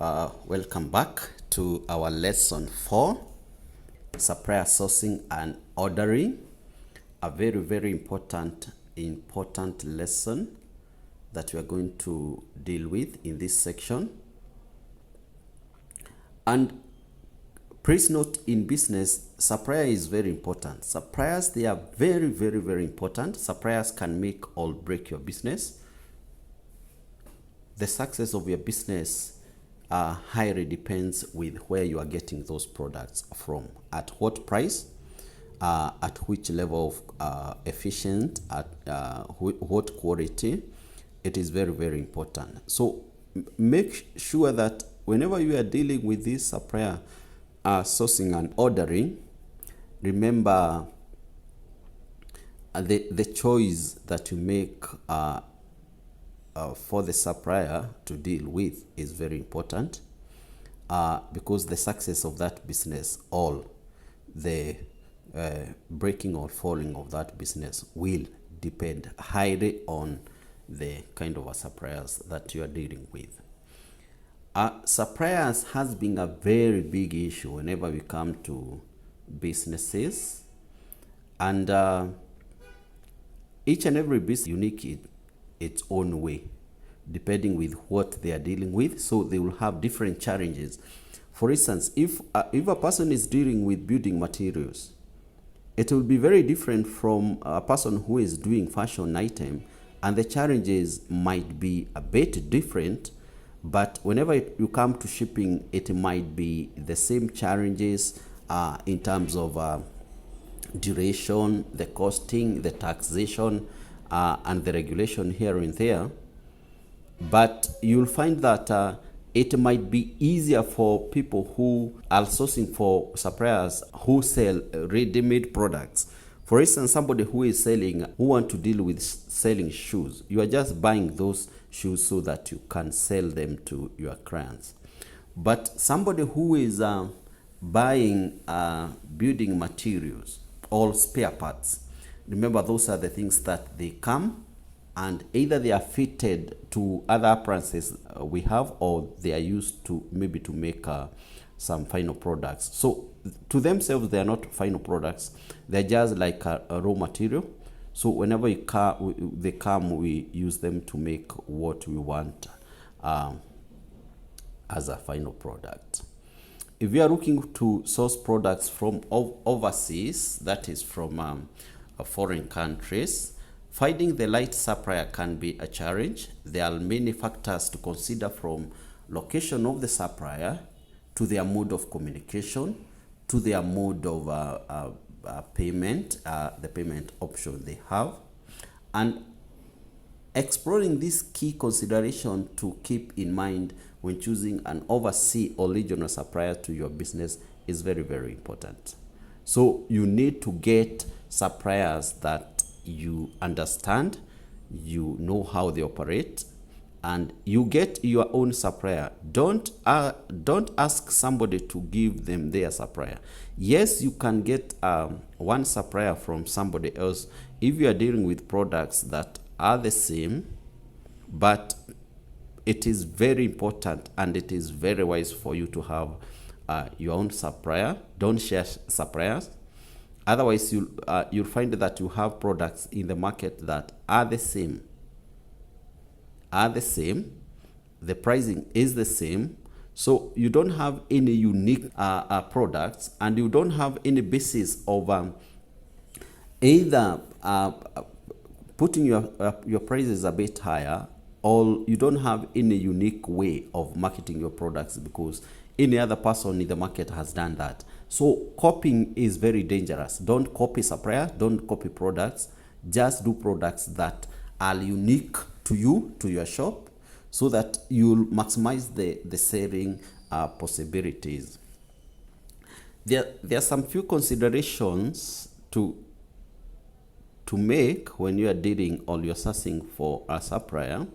Welcome back to our lesson 4, supplier sourcing and ordering. A very important lesson that we are going to deal with in this section. And please note, in business, supplier is very important. Suppliers, they are very important. Suppliers can make or break your business. The success of your business highly depends with where you are getting those products from, at what price, at which level of efficient, at what quality. It is very important. So make sure that whenever you are dealing with this supplier sourcing and ordering, remember the choice that you make for the supplier to deal with is very important, because the success of that business, all the breaking or falling of that business will depend highly on the kind of suppliers that you are dealing with. Suppliers has been a very big issue whenever we come to businesses, and each and every business is unique in its own way, depending with what they are dealing with. So they will have different challenges. For instance, if a person is dealing with building materials, it will be very different from a person who is doing fashion item, and the challenges might be a bit different. But whenever you come to shipping, it might be the same challenges in terms of duration, the costing, the taxation, and the regulation here and there. But you'll find that it might be easier for people who are sourcing for suppliers who sell ready-made products. For instance, somebody who want to deal with selling shoes, you are just buying those shoes so that you can sell them to your clients. But somebody who is buying building materials or spare parts, remember, those are the things that they come, and either they are fitted to other appliances we have, or they are used to maybe to make some final products. So to themselves, they are not final products. They're just like a raw material. So whenever they come, we use them to make what we want as a final product. If you are looking to source products from overseas, that is from foreign countries, finding the right supplier can be a challenge. There are many factors to consider, from location of the supplier to their mode of communication to their mode of payment, the payment option they have. And exploring this key consideration to keep in mind when choosing an overseas or regional supplier to your business is very important. So you need to get suppliers that you understand, you know how they operate, and you get your own supplier. Don't ask somebody to give them their supplier. Yes, you can get one supplier from somebody else if you are dealing with products that are the same, but it is very important and it is very wise for you to have your own supplier. Don't share suppliers. Otherwise, you'll find that you have products in the market that are the same. The pricing is the same. So you don't have any unique products, and you don't have any basis of either putting your prices a bit higher, or you don't have any unique way of marketing your products because any other person in the market has done that. So copying is very dangerous. Don't copy supplier, don't copy products. Just do products that are unique to you, to your shop, so that you'll maximize the selling possibilities. There are some few considerations to make when you are dealing or you're sourcing for a supplier.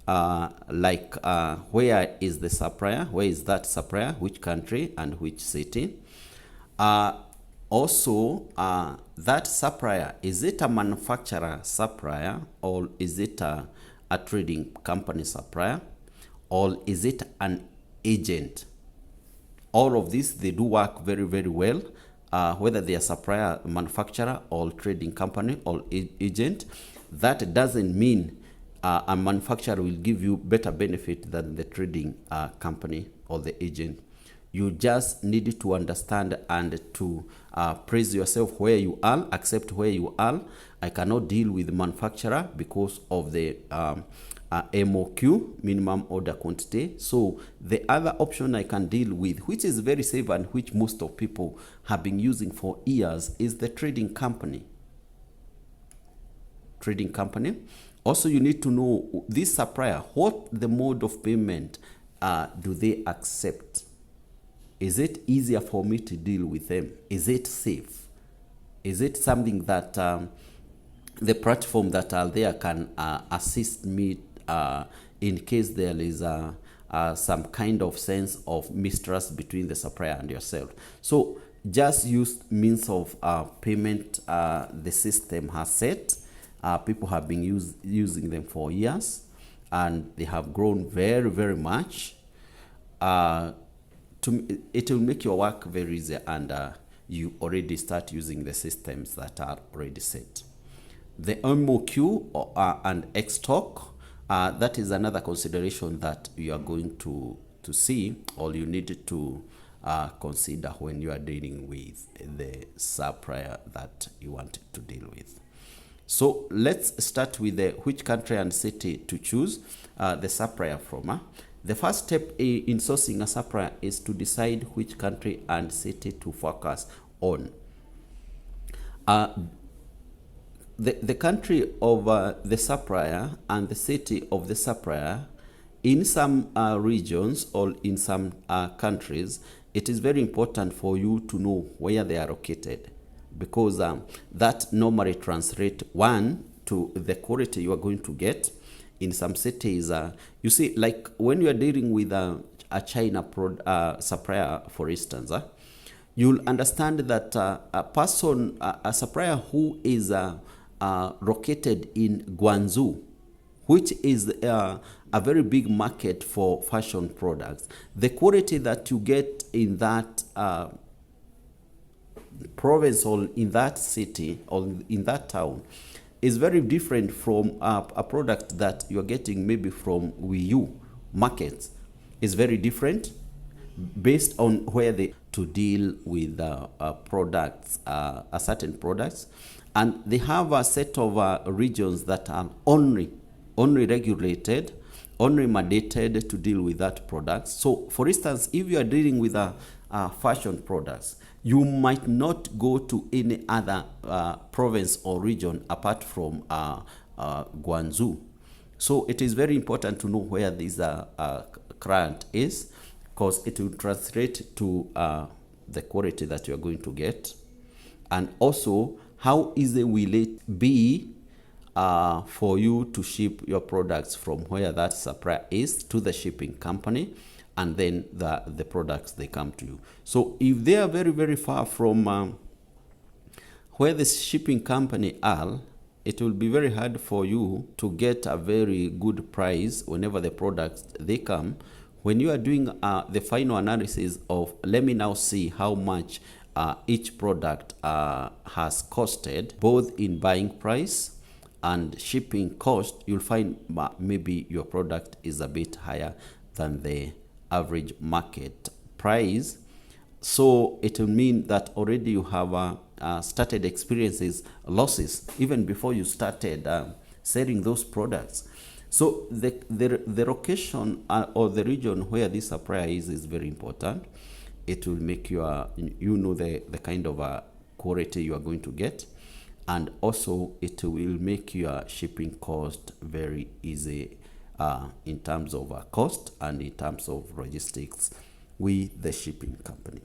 Like where is the supplier? Where is that supplier? Which country and which city? Also, that supplier, is it a manufacturer supplier, or is it a trading company supplier, or is it an agent. All of this, they do work very, very well, whether they are supplier, manufacturer, or trading company, or agent. That doesn't mean a manufacturer will give you better benefit than the trading company or the agent. You just need to understand and to praise yourself where you are, accept where you are. I cannot deal with the manufacturer because of the MOQ, minimum order quantity. So the other option I can deal with, which is very safe and which most of people have been using for years, is the trading company. Trading company. Also, you need to know this supplier, what the mode of payment do they accept? Is it easier for me to deal with them? Is it safe? Is it something that the platform that are there can assist me in case there is some kind of sense of mistrust between the supplier and yourself? So just use means of payment the system has set. People have been using them for years, and they have grown very, very much. It will make your work very easy, and you already start using the systems that are already set. The MOQ and X-Talk, that is another consideration that you are going to see, or you need to consider when you are dealing with the supplier that you want to deal with. So let's start with which country and city to choose the supplier from. The first step in sourcing a supplier is to decide which country and city to focus on. The country of the supplier and the city of the supplier, in some regions or in some countries, it is very important for you to know where they are located, because that normally translates, one, to the quality you are going to get. In some cities, you see, like when you are dealing with a China supplier, for instance, you'll understand that a supplier who is located in Guangzhou, which is a very big market for fashion products, the quality that you get in that province or in that city or in that town is very different from a product that you're getting maybe from Wii U markets. Is very different based on where they to deal with products, certain products, and they have a set of regions that are only regulated, only mandated to deal with that product. So, for instance, if you are dealing with fashion products, you might not go to any other province or region apart from Guangzhou. So it is very important to know where this client is, because it will translate to the quality that you are going to get, and also how easy will it be for you to ship your products from where that supplier is to the shipping company, and then the products, they come to you. So if they are very, very far from where the shipping company are, it will be very hard for you to get a very good price whenever the products, they come. When you are doing the final analysis of, let me now see how much each product has costed, both in buying price and shipping cost, you'll find maybe your product is a bit higher than the average market price. So it will mean that already you have started experiences losses even before you started selling those products. So the location or the region where this supplier is very important. It will make you know the kind of quality you are going to get, and also it will make your shipping cost very easy in terms of cost and in terms of logistics with the shipping company.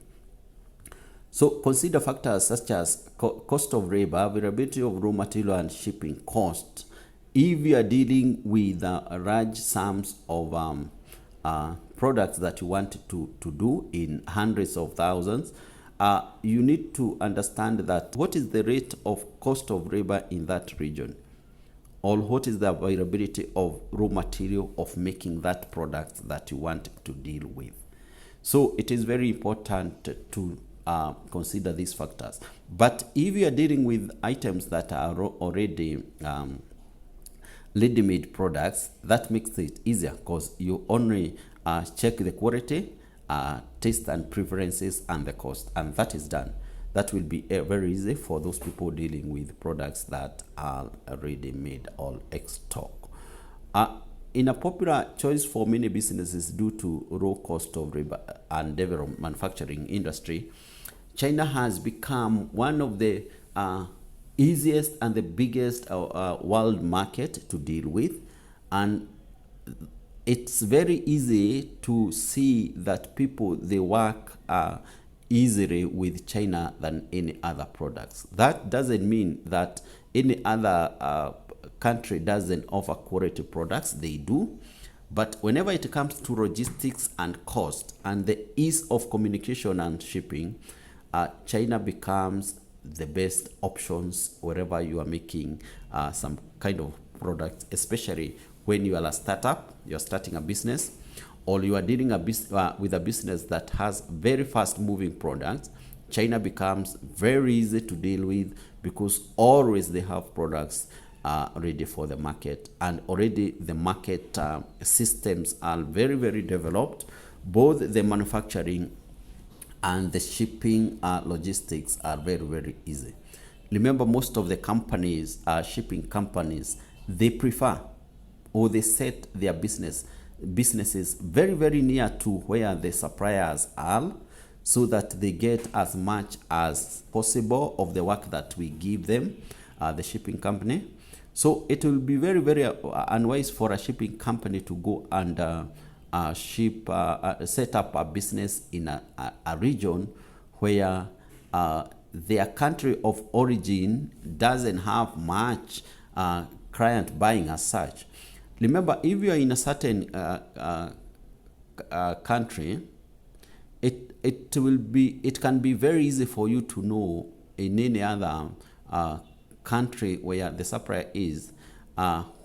So consider factors such as cost of labor, availability of raw material, and shipping cost. If you are dealing with large sums of products that you want to do in hundreds of thousands, you need to understand that what is the rate of cost of labor in that region, or what is the availability of raw material of making that product that you want to deal with. So it is very important to consider these factors. But if you are dealing with items that are already ready-made products, that makes it easier because you only check the quality, taste and preferences, and the cost, and that is done. That will be very easy for those people dealing with products that are ready-made or ex-stock. In a popular choice for many businesses due to low cost of labor and developed manufacturing industry, China has become one of the easiest and the biggest world market to deal with, and it's very easy to see that people, they work easily with China than any other products. That doesn't mean that any other country doesn't offer quality products. They do. But whenever it comes to logistics and cost and the ease of communication and shipping, China becomes the best options wherever you are making some kind of product, especially when you are a startup, you're starting a business, or you are dealing with a business that has very fast moving products. China becomes very easy to deal with because always they have products ready for the market, and already the market systems are very, very developed. Both the manufacturing and the shipping logistics are very, very easy. Remember, most of the companies, shipping companies, they prefer or they set their businesses very, very near to where the suppliers are, so that they get as much as possible of the work that we give them, the shipping company. So it will be very, very unwise for a shipping company to go and set up a business in a region where their country of origin doesn't have much client buying as such. Remember, if you are in a certain country, it can be very easy for you to know in any other country where the supplier is,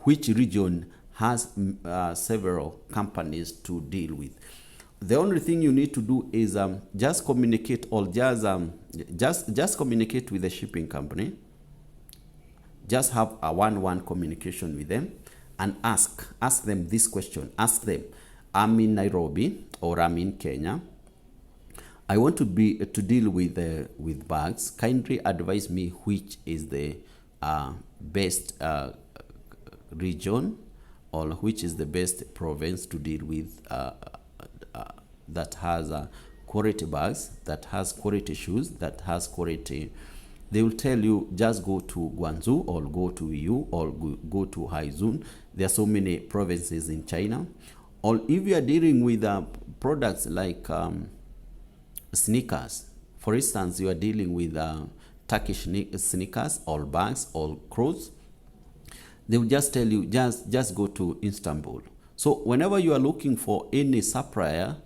which region has several companies to deal with. The only thing you need to do is just communicate, or just communicate with the shipping company. Just have a one-on-one communication with them and ask them this question. Ask them, I'm in Nairobi or I'm in Kenya. I want to deal with bags. Kindly advise me which is the best region, or which is the best province to deal with that has quality bags, that has quality shoes, that has quality. They will tell you, just go to Guangzhou or go to Yu or go to Haizun. There are so many provinces in China. Or if you are dealing with products like sneakers, for instance, you are dealing with Turkish sneakers or bags or clothes, they will just tell you, just go to Istanbul. So whenever you are looking for any supplier,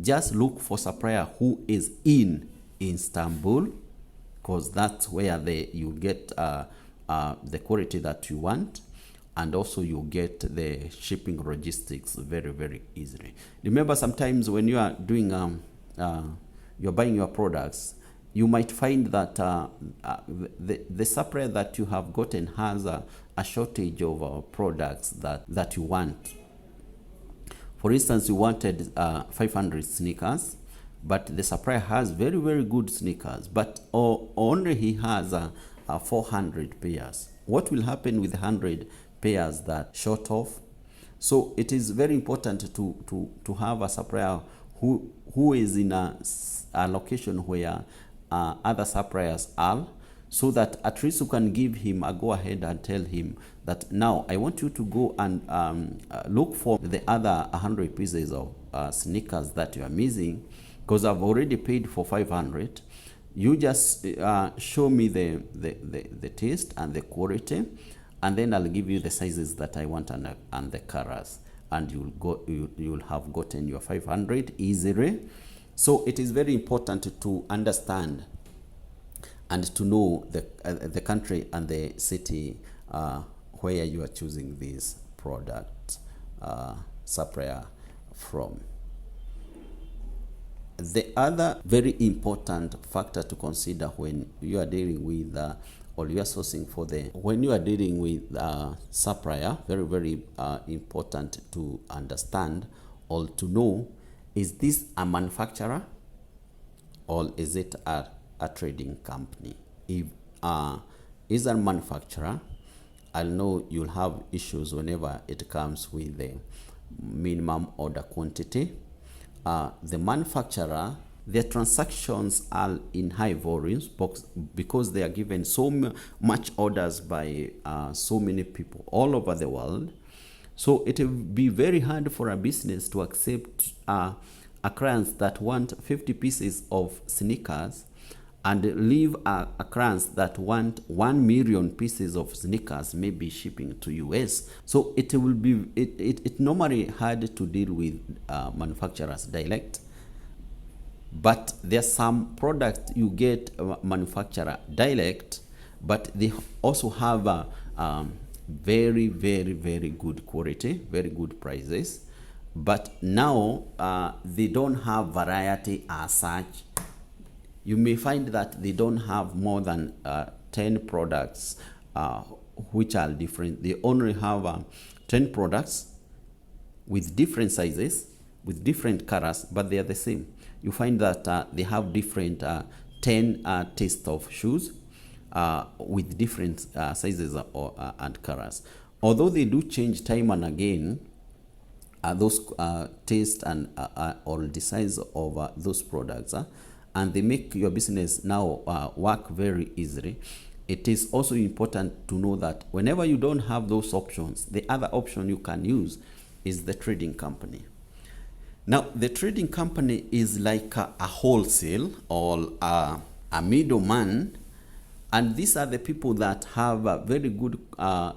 just look for supplier who is in Istanbul, because that's where you get the quality that you want, and also you get the shipping logistics very, very easily. Remember, sometimes when you are doing you're buying your products, you might find that the supplier that you have gotten has a shortage of products that you want. For instance, you wanted 500 sneakers, but the supplier has very, very good sneakers, but only he has 400 pairs. What will happen with 100 pairs that short of? So it is very important to have a supplier who is in a location where other suppliers are, so that at least you can give him a go ahead and tell him that now I want you to go and look for the other 100 pieces of sneakers that you are missing, because I've already paid for 500. You just show me the taste and the quality, and then I'll give you the sizes that I want and the colors, and you'll have gotten your 500 easily. So it is very important to understand and to know the country and the city where you are choosing this product supplier from. The other very important factor to consider when you are dealing with or you are sourcing for when you are dealing with supplier, very, very important to understand or to know, is this a manufacturer or is it a trading company? If is a manufacturer, I'll know you'll have issues whenever it comes with the minimum order quantity. The manufacturer, their transactions are in high volumes because they are given so much orders by so many people all over the world. So it will be very hard for a business to accept a clients that want 50 pieces of sneakers and leave a clients that want 1 million pieces of sneakers, maybe shipping to US. So it will be it normally hard to deal with manufacturers direct. But there's some products you get manufacturer direct, but they also have a very, very, very good quality, very good prices. But now they don't have variety as such. You may find that they don't have more than 10 products which are different. They only have 10 products with different sizes, with different colors, but they are the same. You find that they have different 10 tastes of shoes with different sizes and colors. Although they do change time and again, those taste and or the size of those products, and they make your business now work very easily. It is also important to know that whenever you don't have those options, the other option you can use is the trading company. Now, the trading company is like a wholesale or a middleman, and these are the people that have a very good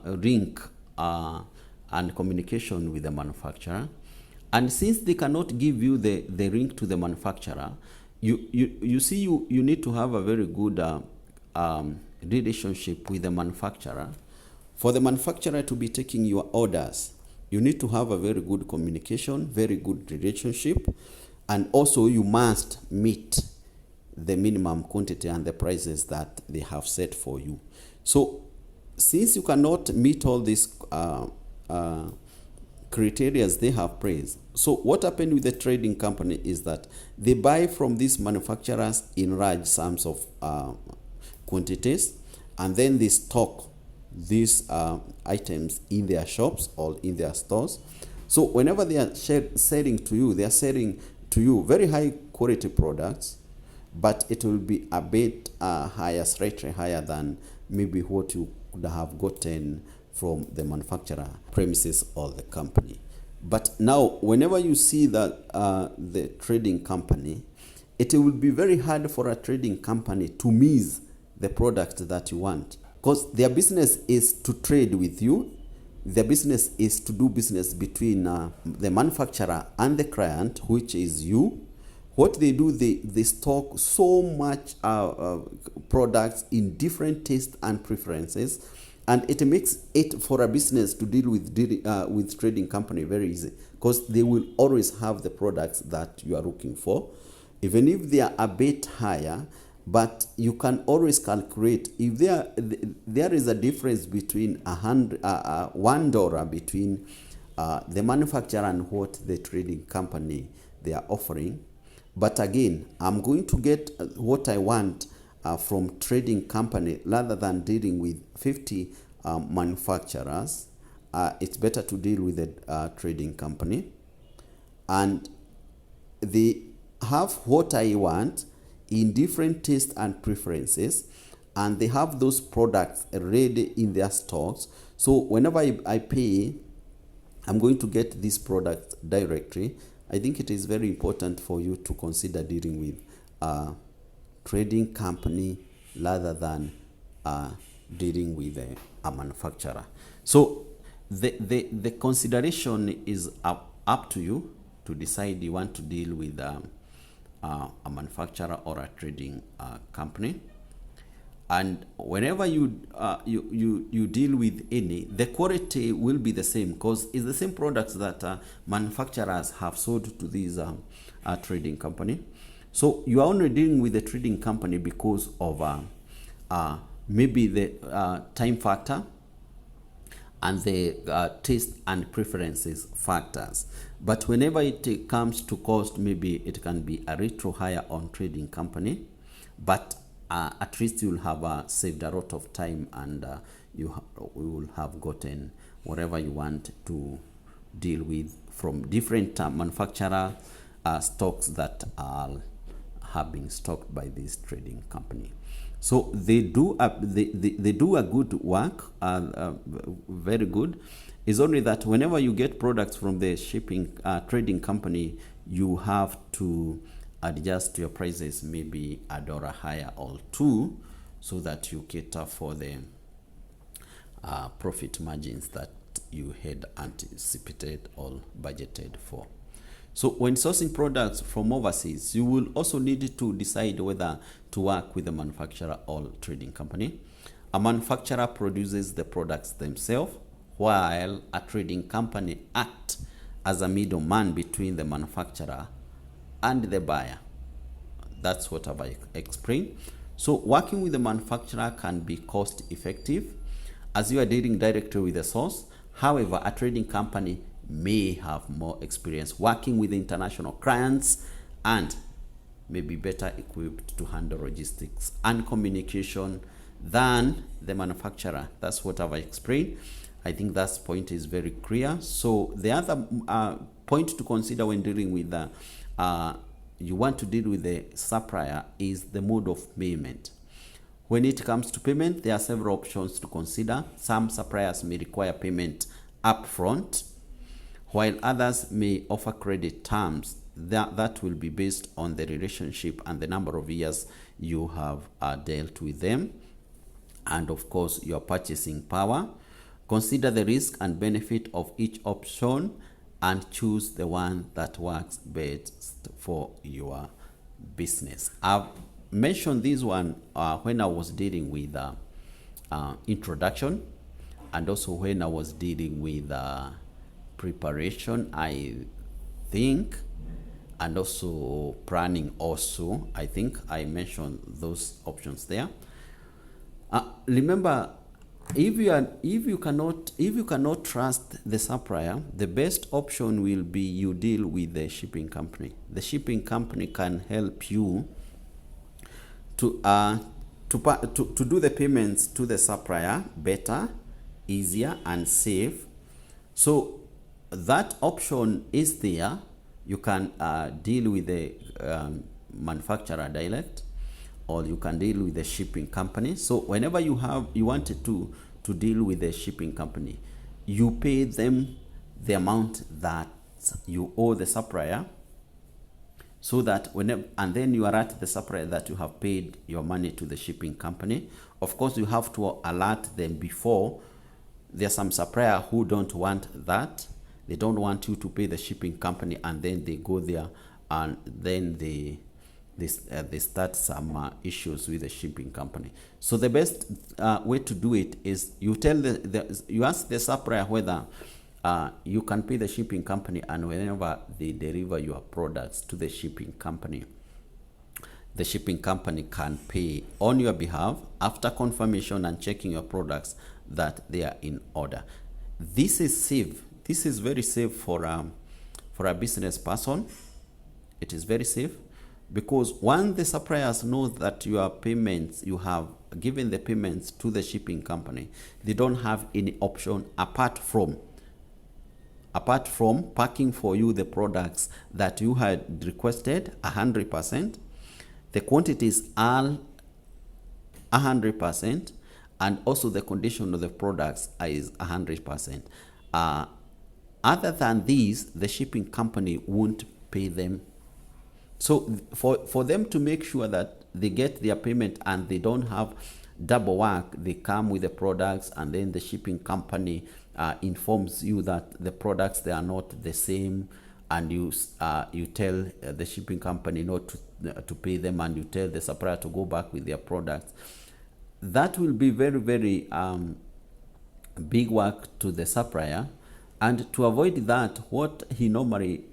link and communication with the manufacturer. And since they cannot give you the link to the manufacturer, you see you need to have a very good relationship with the manufacturer. For the manufacturer to be taking your orders, you need to have a very good communication, very good relationship, and also you must meet the minimum quantity and the prices that they have set for you. So since you cannot meet all these criteria they have praised, so what happened with the trading company is that they buy from these manufacturers in large sums of quantities, and then they stock these items in their shops or in their stores. So whenever they are selling to you, they are selling to you very high quality products, but it will be a bit higher, slightly higher than maybe what you could have gotten from the manufacturer premises or the company. But now, whenever you see that the trading company, it will be very hard for a trading company to miss the product that you want, because their business is to trade with you. Their business is to do business between the manufacturer and the client, which is you. What they do, they stock so much products in different tastes and preferences, and it makes it for a business to deal with trading company very easy, because they will always have the products that you are looking for, even if they are a bit higher. But you can always calculate if there is a difference between $1 between the manufacturer and what the trading company they are offering. But again, I'm going to get what I want from trading company rather than dealing with 50 manufacturers. It's better to deal with a trading company, and they have what I want in different tastes and preferences, and they have those products ready in their stocks. So whenever I pay, I'm going to get this product directly. I think it is very important for you to consider dealing with a trading company rather than dealing with a manufacturer. So the consideration is up to you to decide you want to deal with a manufacturer or a trading company. And whenever you deal with any, the quality will be the same, because it's the same products that manufacturers have sold to these trading company. So you are only dealing with the trading company because of maybe the time factor and the taste and preferences factors. But whenever it comes to cost, maybe it can be a little higher on trading company, but at least you'll have saved a lot of time, and you will have gotten whatever you want to deal with from different manufacturer stocks that have been stocked by this trading company. So they do they do a good work, very good. It's only that whenever you get products from the shipping trading company, you have to adjust your prices maybe $1 higher or two, so that you cater for the profit margins that you had anticipated or budgeted for. So when sourcing products from overseas, you will also need to decide whether to work with a manufacturer or trading company. A manufacturer produces the products themselves, while a trading company acts as a middleman between the manufacturer and the buyer. That's what I've explained. So working with the manufacturer can be cost effective, as you are dealing directly with the source. However, a trading company may have more experience working with international clients and may be better equipped to handle logistics and communication than the manufacturer. That's what I've explained. I think that point is very clear. So the other point to consider when dealing with you want to deal with the supplier is the mode of payment. When it comes to payment, there are several options to consider. Some suppliers may require payment upfront, while others may offer credit terms. That will be based on the relationship and the number of years you have dealt with them, and of course your purchasing power. Consider the risk and benefit of each option and choose the one that works best for your business. I've mentioned this one when I was dealing with introduction, and also when I was dealing with preparation, I think, and also planning also. I think I mentioned those options there. Remember, if you cannot trust the supplier, the best option will be you deal with the shipping company. The shipping company can help you to do the payments to the supplier better, easier, and safe. So that option is there. You can deal with the manufacturer direct, or you can deal with the shipping company. So whenever you wanted to deal with the shipping company, you pay them the amount that you owe the supplier, so that and then you alert the supplier that you have paid your money to the shipping company. Of course, you have to alert them before. There are some suppliers who don't want that. They don't want you to pay the shipping company, and then they go there and then they start some issues with the shipping company. So the best way to do it is you tell you ask the supplier whether you can pay the shipping company, and whenever they deliver your products to the shipping company, the shipping company can pay on your behalf after confirmation and checking your products that they are in order. This is safe. This is very safe for a business person. It is very safe, because once the suppliers know that your payments, you have given the payments to the shipping company, they don't have any option apart from packing for you the products that you had requested 100%. The quantities are 100%, and also the condition of the products is 100%. Other than these, the shipping company won't pay them. So for them to make sure that they get their payment and they don't have double work, they come with the products, and then the shipping company informs you that the products, they are not the same, and you tell the shipping company not to pay them, and you tell the supplier to go back with their products. That will be very, very big work to the supplier. And to avoid that, what he normally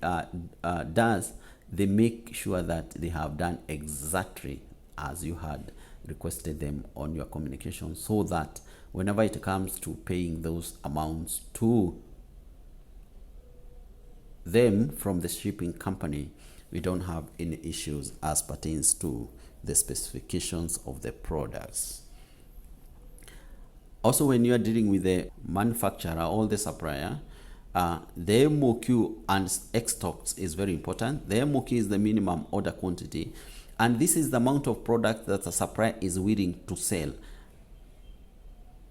does they make sure that they have done exactly as you had requested them on your communication, so that whenever it comes to paying those amounts to them from the shipping company, we don't have any issues as pertains to the specifications of the products. Also, when you are dealing with the manufacturer or the supplier, the MOQ and X stocks is very important. The MOQ is the minimum order quantity, and this is the amount of product that the supplier is willing to sell.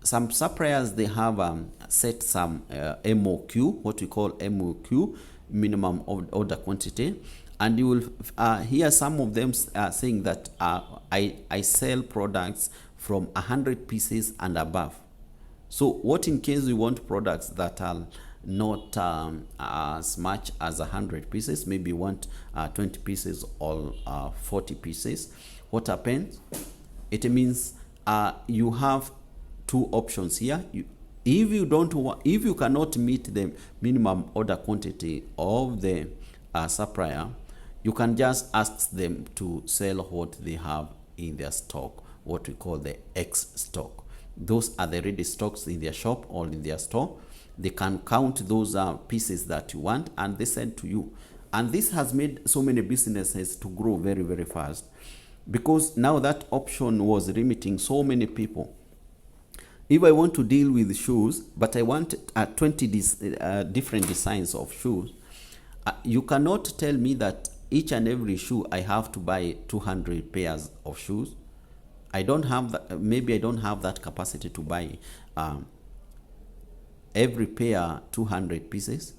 Some suppliers, they have set some MOQ, what we call MOQ, minimum order quantity, and you will hear some of them saying that I sell products from 100 pieces and above. So what in case we want products that are not as much as 100 pieces, maybe want 20 pieces or 40 pieces? What happens? It means you have two options here. If you cannot meet the minimum order quantity of the supplier, you can just ask them to sell what they have in their stock, what we call the X stock. Those are the ready stocks in their shop or in their store. They can count those pieces that you want and they send to you. And this has made so many businesses to grow very, very fast, because now that option was limiting so many people. If I want to deal with shoes, but I want 20 different designs of shoes, you cannot tell me that each and every shoe I have to buy 200 pairs of shoes. I don't have that. Maybe I don't have that capacity to buy every pair 200 pieces.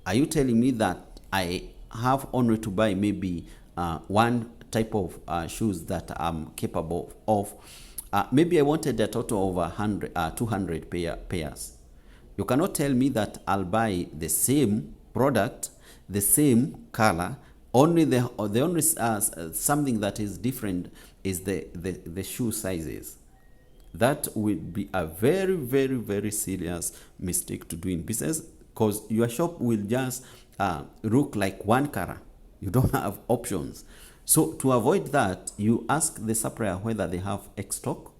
Are you telling me that I have only to buy maybe one type of shoes that I'm capable of? Maybe I wanted a total of 200 pairs. You cannot tell me that I'll buy the same product, the same color. Only the only something that is different is the shoe sizes. That would be a very, very, very serious mistake to do in business, because your shop will just look like one color. You don't have options. So to avoid that, you ask the supplier whether they have X stock,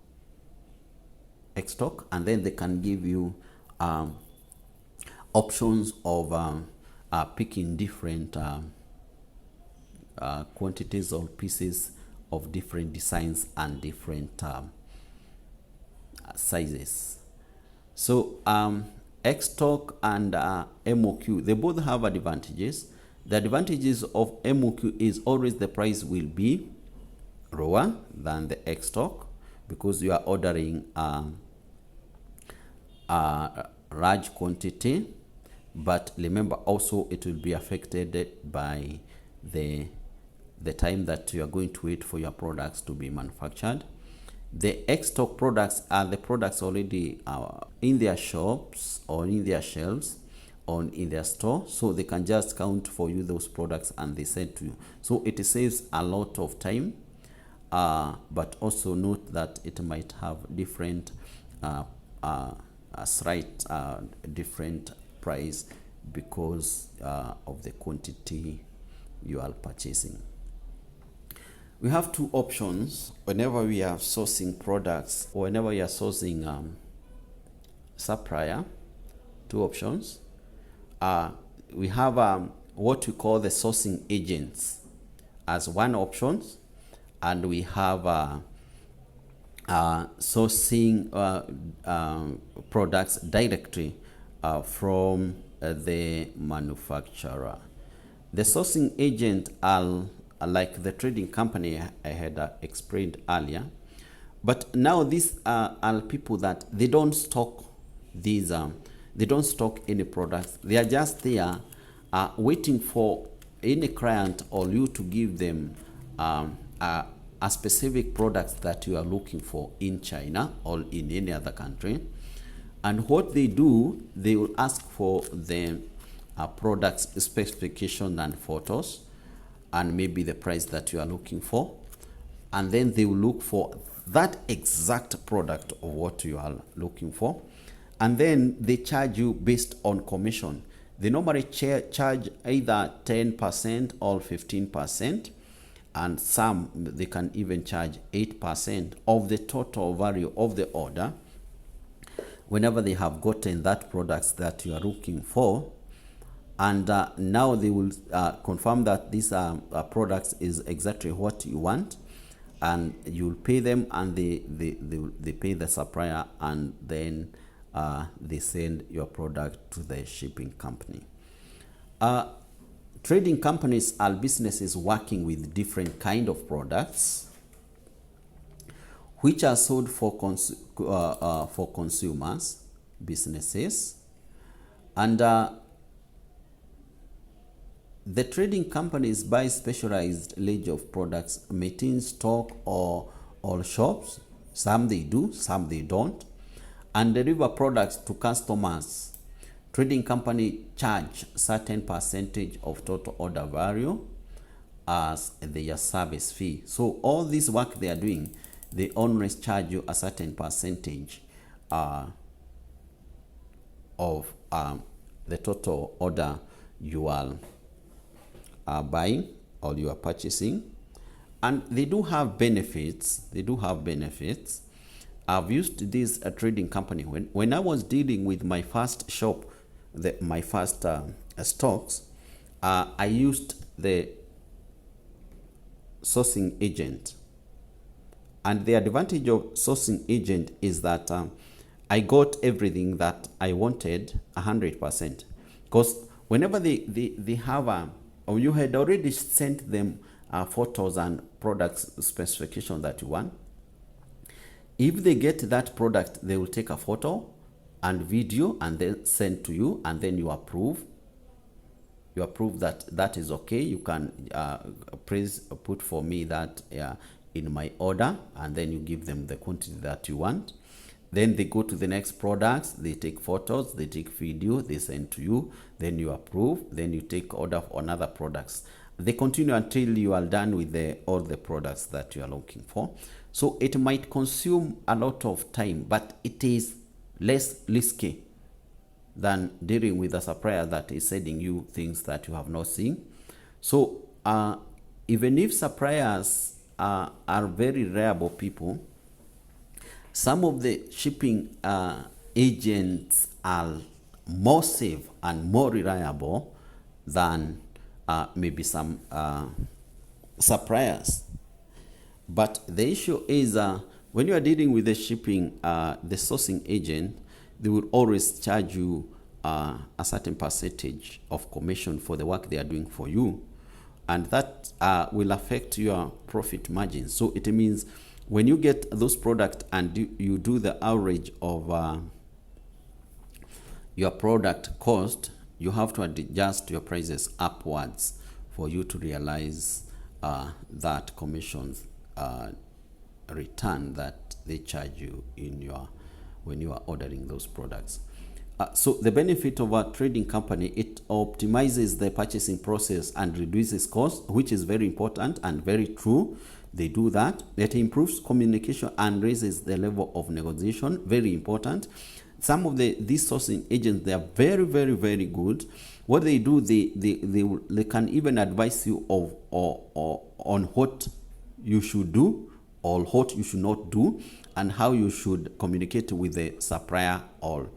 and then they can give you options of picking different quantities or pieces of different designs and different sizes. So X stock and MOQ, they both have advantages. The advantages of MOQ is always the price will be lower than the X stock, because you are ordering a large quantity. But remember also, it will be affected by the time that you are going to wait for your products to be manufactured. The X stock products are the products already in their shops or in their shelves or in their store, so they can just count for you those products and they send to you. So it saves a lot of time, but also note that it might have different slight different price because of the quantity you are purchasing. We have two options whenever we are sourcing products or whenever we are sourcing supplier. Two options. We have what we call the sourcing agents as one option, and we have sourcing products directly from the manufacturer. The sourcing agent are like the trading company I had explained earlier, but now these are people that they don't stock these. They don't stock any products. They are just there waiting for any client or you to give them a specific product that you are looking for in China or in any other country. And what they do, they will ask for the product's specification and photos, and maybe the price that you are looking for. And then they will look for that exact product of what you are looking for. And then they charge you based on commission. They normally charge either 10% or 15%, and some they can even charge 8% of the total value of the order whenever they have gotten that products that you are looking for. And now they will confirm that these products is exactly what you want, and you'll pay them, and they pay the supplier, and then they send your product to the shipping company. Trading companies are businesses working with different kind of products which are sold for consumers, businesses, and the trading companies buy specialized range of products, maintain stock or shops. Some they do, some they don't, and deliver products to customers. Trading company charge certain percentage of total order value as their service fee. So all this work they are doing, they always charge you a certain percentage of the total order you are buying or you are purchasing. And they do have benefits. I've used this trading company when I was dealing with my first shop, my first stocks. I used the sourcing agent, and the advantage of sourcing agent is that I got everything that I wanted 100%, because whenever they have or you had already sent them photos and products specification that you want. If they get that product, they will take a photo and video and then send to you, and then you approve. You approve that that is okay. You can please put for me that in my order, and then you give them the quantity that you want. Then they go to the next products, they take photos, they take video, they send to you, then you approve, then you take order for another products. They continue until you are done with all the products that you are looking for. So it might consume a lot of time, but it is less risky than dealing with a supplier that is sending you things that you have not seen. So even if suppliers are very reliable people, some of the shipping agents are more safe and more reliable than maybe some suppliers. But the issue is when you are dealing with the shipping, the sourcing agent, they will always charge you a certain percentage of commission for the work they are doing for you, and that will affect your profit margin. So it means when you get those products and you do the average of your product cost, you have to adjust your prices upwards for you to realize that commissions return that they charge you when you are ordering those products. So the benefit of a trading company, it optimizes the purchasing process and reduces costs, which is very important and very true. They do that. It improves communication and raises the level of negotiation. Very important. Some of these sourcing agents, they are very, very, very good. What they do, they can even advise you on what you should do or what you should not do, and how you should communicate with the supplier or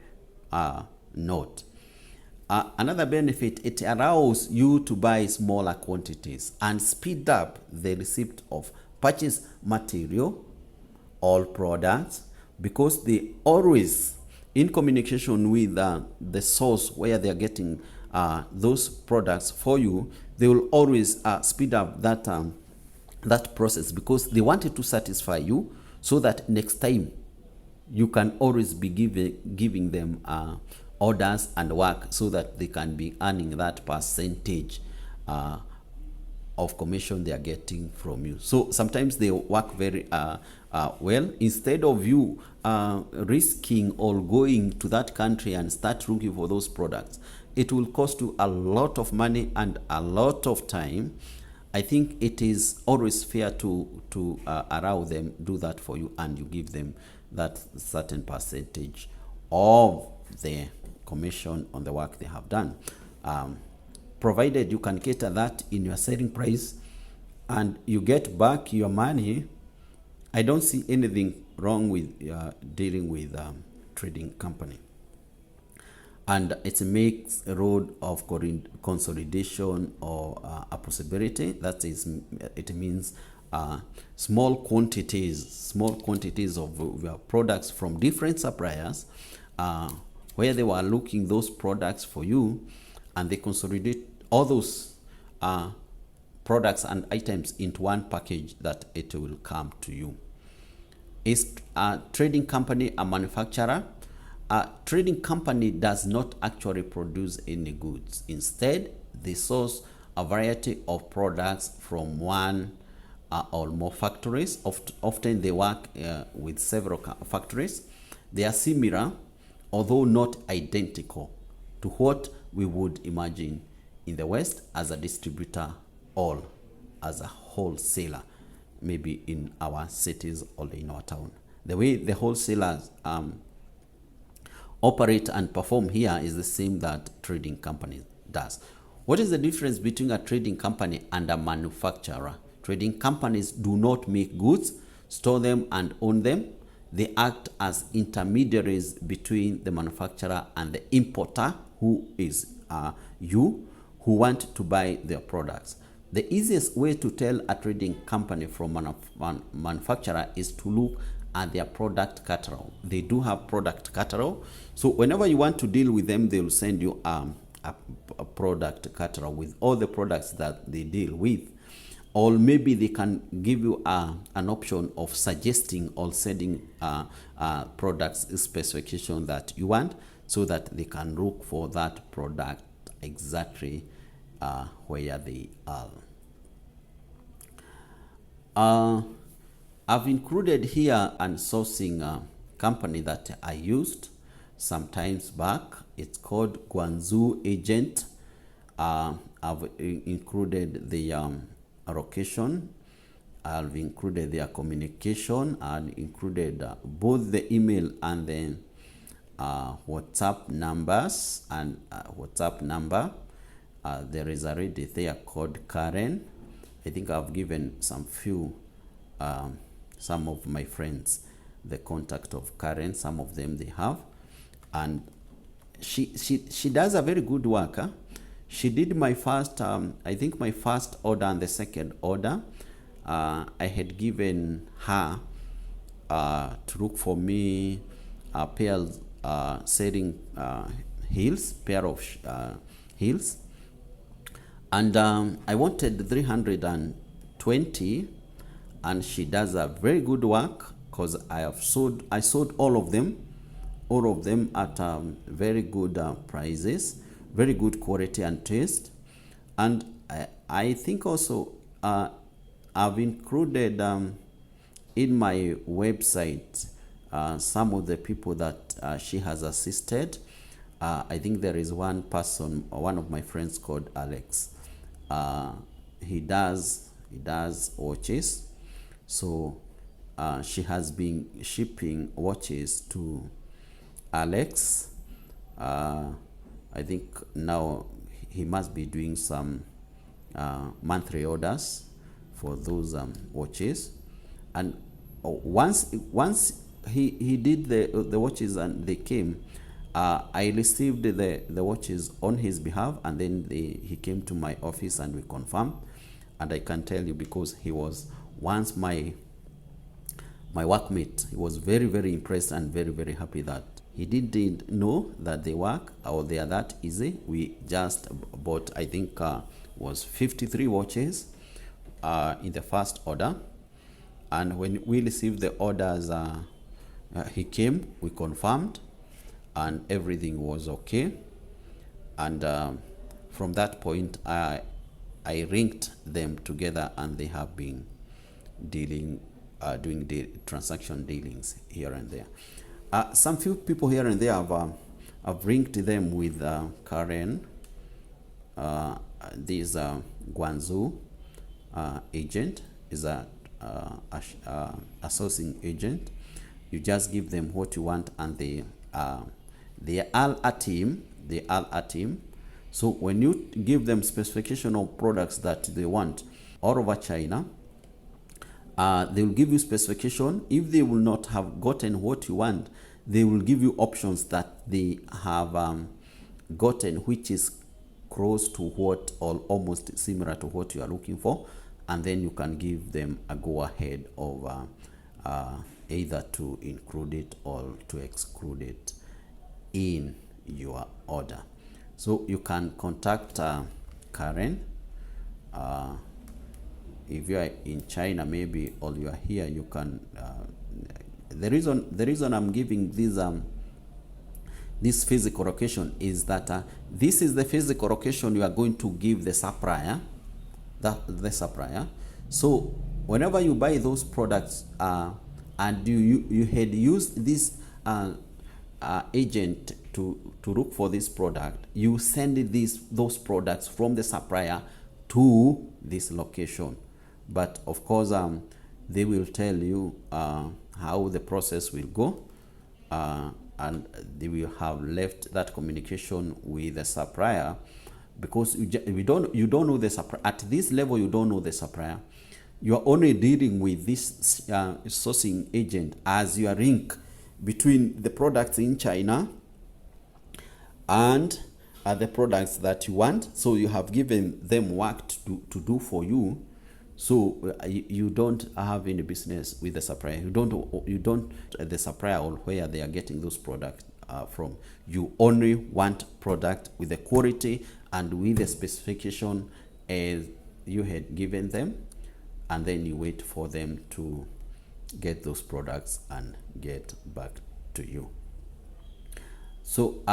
not. Another benefit, it allows you to buy smaller quantities and speed up the receipt of purchase material or products, because they always in communication with the source where they are getting those products for you. They will always speed up that process, because they wanted to satisfy you, so that next time you can always be giving them orders and work, so that they can be earning that percentage of commission they are getting from you. So sometimes they work very well. Instead of you risking or going to that country and start looking for those products, it will cost you a lot of money and a lot of time. I think it is always fair to allow them do that for you, and you give them that certain percentage of the commission on the work they have done. provided you can cater that in your selling price and you get back your money, I don't see anything wrong with dealing with trading company. And it makes a road of consolidation or a possibility. That is, it means small quantities of products from different suppliers, where they were looking those products for you, and they consolidate all those products and items into one package that it will come to you. Is a trading company a manufacturer? A trading company does not actually produce any goods. Instead, they source a variety of products from one or more factories. Often they work with several factories. They are similar, although not identical, to what we would imagine in the West as a distributor or as a wholesaler, maybe in our cities or in our town. The way the wholesalers operate and perform here is the same that trading company does. What is the difference between a trading company and a manufacturer? Trading companies do not make goods, store them, and own them. They act as intermediaries between the manufacturer and the importer, who is you, who want to buy their products. The easiest way to tell a trading company from a manufacturer is to look at their product catalog. They do have product catalog. So whenever you want to deal with them, they will send you a product catalog with all the products that they deal with. Or maybe they can give you an option of suggesting or sending products specification that you want, so that they can look for that product exactly where they are. I've included here an sourcing company that I used some times back. It's called Guangzhou Agent. I've included the location. I've included their communication. I've included both the email and the WhatsApp numbers and WhatsApp number. There is a lady there called Karen. I think I've given some of my friends the contact of Karen. Some of them they have, and she does a very good work. She did my first I think my first order and the second order. I had given her to look for me a pair selling pair of heels, and I wanted 320, and she does a very good work, because I sold all of them at very good prices, very good quality and taste. And I think also I've included in my website some of the people that she has assisted. I think there is one person, one of my friends called Alex. He does watches. So she has been shipping watches to Alex. I think now he must be doing some monthly orders for those watches. And once he did the watches and they came, I received the watches on his behalf, and then he came to my office and we confirmed. And I can tell you, because he was once my workmate, he was very, very impressed and very, very happy that he didn't know that they work or they are that easy. We just bought, I think was 53 watches in the first order. And when we received the orders, he came, we confirmed, and everything was okay. And from that point, I linked them together, and they have been doing the transaction dealings here and there. Some few people here and there have linked them with Karen. This Guangzhou agent is a sourcing agent. You just give them what you want, and they are a team. They are a team. So when you give them specification of products that they want all over China, they will give you specification. If they will not have gotten what you want, they will give you options that they have gotten, which is close to what or almost similar to what you are looking for, and then you can give them a go ahead of either to include it or to exclude it in your order. So you can contact Karen. If you are in China maybe, or you are here, you can the reason I'm giving this physical location is that this is the physical location you are going to give the supplier, the supplier. So whenever you buy those products and you had used this agent to look for this product, you send those products from the supplier to this location. But of course they will tell you how the process will go, and they will have left that communication with the supplier, because you don't know the supplier at this level. You don't know the supplier. You are only dealing with this sourcing agent as your link between the products in China and the products that you want. So you have given them work to do for you. So you don't have any business with the supplier. You don't the supplier or where they are getting those products from. You only want product with the quality and with the specification as you had given them, and then you wait for them to get those products and get back to you. So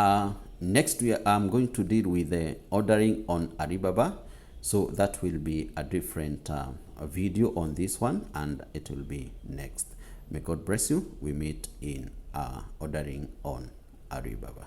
next I'm going to deal with the ordering on Alibaba. So that will be a different video on this one, and it will be next. May God bless you. We meet in ordering on Alibaba.